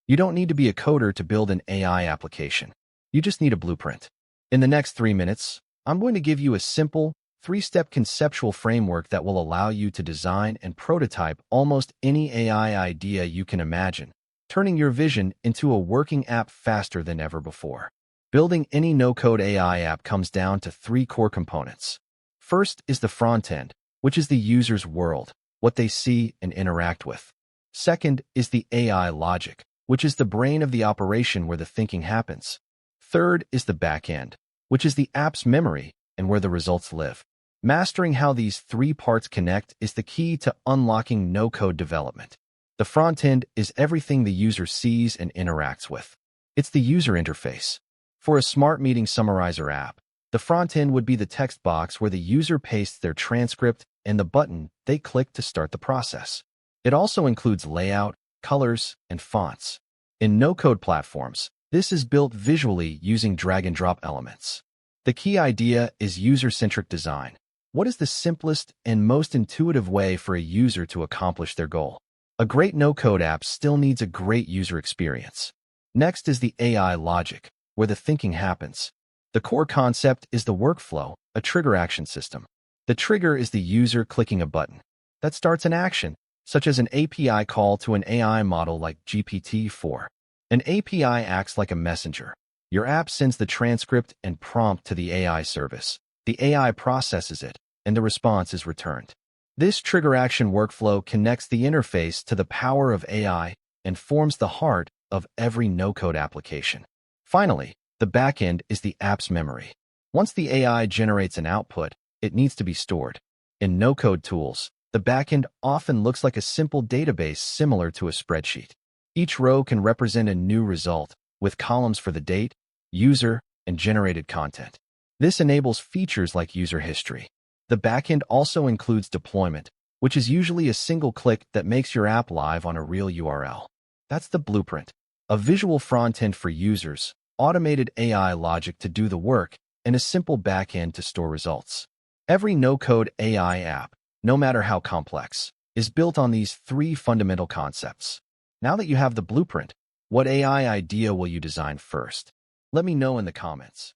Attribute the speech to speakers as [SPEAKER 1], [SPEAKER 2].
[SPEAKER 1] You don't need to be a coder to build an AI application. You just need a blueprint. In the next 3 minutes, I'm going to give you a simple, 3-step conceptual framework that will allow you to design and prototype almost any AI idea you can imagine, turning your vision into a working app faster than ever before. Building any no-code AI app comes down to 3 core components. First is the front-end, which is the user's world, what they see and interact with. Second is the AI logic, which is the brain of the operation where the thinking happens. Third is the backend, which is the app's memory and where the results live. Mastering how these 3 parts connect is the key to unlocking no-code development. The front end is everything the user sees and interacts with. It's the user interface. For a smart meeting summarizer app, the front end would be the text box where the user pastes their transcript and the button they click to start the process. It also includes layout, colors, and fonts. In no-code platforms, this is built visually using drag-and-drop elements. The key idea is user-centric design. What is the simplest and most intuitive way for a user to accomplish their goal? A great no-code app still needs a great user experience. Next is the AI logic, where the thinking happens. The core concept is the workflow, a trigger action system. The trigger is the user clicking a button that starts an action, such as an API call to an AI model like GPT-4. An API acts like a messenger. Your app sends the transcript and prompt to the AI service. The AI processes it, and the response is returned. This trigger action workflow connects the interface to the power of AI and forms the heart of every no-code application. Finally, the backend is the app's memory. Once the AI generates an output, it needs to be stored. In no-code tools, the backend often looks like a simple database similar to a spreadsheet. Each row can represent a new result, with columns for the date, user, and generated content. This enables features like user history. The backend also includes deployment, which is usually a single click that makes your app live on a real URL. That's the blueprint. A visual front end for users, automated AI logic to do the work, and a simple backend to store results. Every no-code AI app, no matter how complex, is built on these 3 fundamental concepts. Now that you have the blueprint, what AI idea will you design first? Let me know in the comments.